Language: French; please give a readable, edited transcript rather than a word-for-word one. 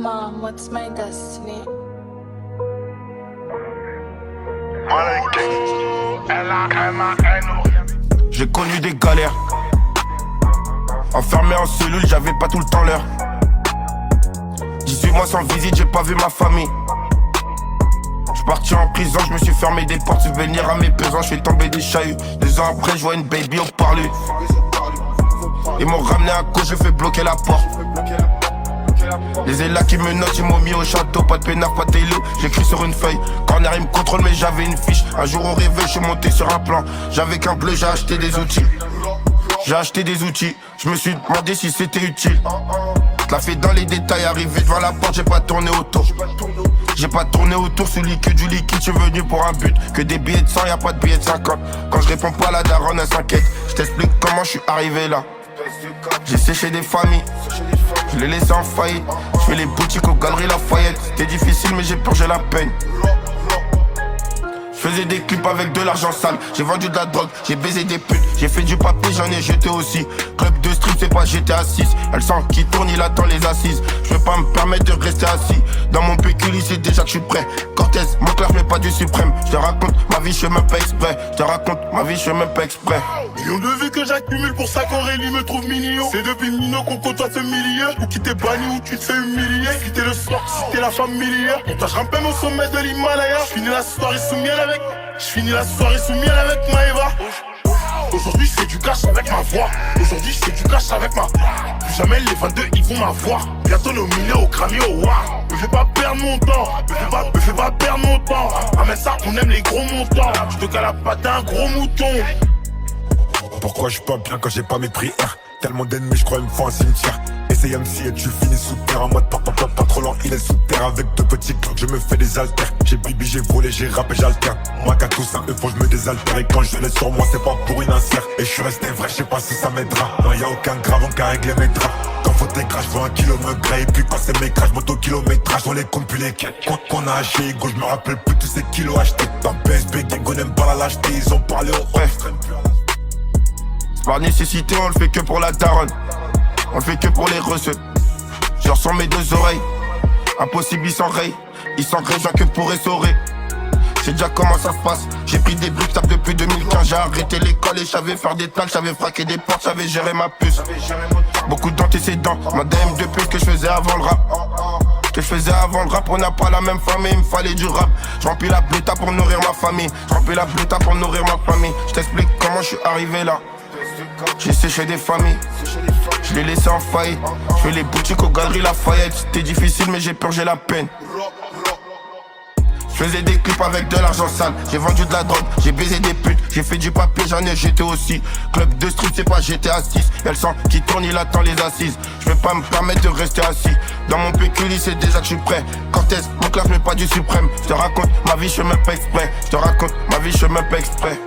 Mom, what's my destiny? J'ai connu des galères. Enfermé en cellule, j'avais pas tout le temps l'heure. 18 mois sans visite, j'ai pas vu ma famille. J'suis parti en prison, j'me suis fermé des portes, subvenir à mes besoins, j'fais tomber des chahuts. 2 ans après, j'vois une baby au parlu. Ils m'ont ramené à cause, j'ai fait bloquer la porte. Les élats qui me notent, ils m'ont mis au château. Pas de peinard, pas de télo, j'écris sur une feuille. Corner, ils me contrôlent, mais j'avais une fiche. Un jour au réveil, j'suis monté sur un plan. J'avais qu'un bleu, j'ai acheté des outils. J'ai acheté des outils, je me suis demandé si c'était utile. T'as fait dans les détails, arrivé devant la porte, j'ai pas tourné autour. J'ai pas tourné autour, celui que du liquide, j'suis venu pour un but. Que des billets de 100, y'a pas de billets de 50. Quand je réponds pas, la daronne elle s'inquiète. Je t'explique comment je suis arrivé là. J'ai séché des familles, je les laissé en faillite. Je fais les boutiques aux galeries Lafayette. C'était difficile mais j'ai purgé la peine. Je faisais des clips avec de l'argent sale. J'ai vendu de la drogue, j'ai baisé des putes. J'ai fait du papier, j'en ai jeté aussi. Club de street, c'est pas GTA 6. Elle sent qui tourne, il attend les assises. Je peux pas me permettre de rester assis. Dans mon pécule, c'est déjà que je suis prêt. Cortez, mon clair, mais pas du suprême. Je te raconte ma vie, je fais même pas exprès. Je te raconte ma vie, je fais même pas exprès. Millions de vues que j'accumule pour ça qu'Aurélie me trouve mignon. C'est depuis Mino qu'on côtoie ce milieu. Ou qui t'es banni ou tu te fais humilier. Si t'es le soir, si t'es la femme millière. Et toi je rampe au sommet de l'Himalaya. J'finis la soirée sous miel avec. J'finis la soirée sous miel avec Maëva. Aujourd'hui je fais du cash avec ma voix. Aujourd'hui je fais du cash avec ma. Plus jamais les 22 ils vont m'avoir. Bientôt nominés au Grammy au War. Me fais pas perdre mon temps. Me fais pas perdre mon temps. Ah mais ça on aime les gros montants. Je te cale la patte un gros mouton. Pourquoi je suis pas bien quand j'ai pas mes prières? Tellement d'ennemis, je crois il me faut un cimetière. Essaye MC et tu finis sous terre. En mode pas trop lent, il est sous terre. Avec 2 petits cloques, je me fais des haltères. J'ai bibi, j'ai volé, j'ai rappé, j'alterne. Moi qu'à tout ça, eux faut que je me désaltère. Et quand je l'ai sur moi, c'est pas pour une insère. Et je suis resté vrai, je sais pas si ça m'aidera. Non y'a aucun grave, on qu'à régler mes draps. Quand faut des crashs, je veux 1 kilo me gré. Et puis passer mes crashs, moto-kilométrage. On les compte plus les quêtes. Qu'on a haché, go, je me rappelle plus tous ces kilos achetés. Dans PSB, gang, on aime pas la lâcheté. Ils ont parlé au off. Par nécessité, on le fait que pour la daronne. On le fait que pour les recettes. Je leur sens mes 2 oreilles. Impossible, ils s'enrayent. Ils s'enrayent, je que pour essorer. C'est déjà comment ça se passe. J'ai pris des bruits tape depuis 2015. J'ai arrêté l'école et j'avais faire des tâches. J'avais fraqué des portes, j'avais géré ma puce. Beaucoup d'antécédents. Ma DM de plus que je faisais avant le rap. Que je faisais avant le rap, on n'a pas la même famille, il me fallait du rap. Je remplis la bléta pour nourrir ma famille. Je remplis la bléta pour nourrir ma famille. Je t'explique comment je suis arrivé là. J'ai séché des familles, je les laissé en faillite. Je fais les boutiques aux galeries Lafayette. C'était difficile mais j'ai purgé la peine. Je faisais des clips avec de l'argent sale. J'ai vendu de la drogue, j'ai baisé des putes. J'ai fait du papier, j'en ai jeté aussi. Club de street, c'est pas GTA 6. Elle sent qui tourne, il attend les assises. Je peux pas me permettre de rester assis. Dans mon pécule, c'est déjà que je suis prêt. Cortez, mon clair, mais pas du suprême. Je te raconte ma vie, je fais même pas exprès. Je te raconte ma vie, je fais même pas exprès.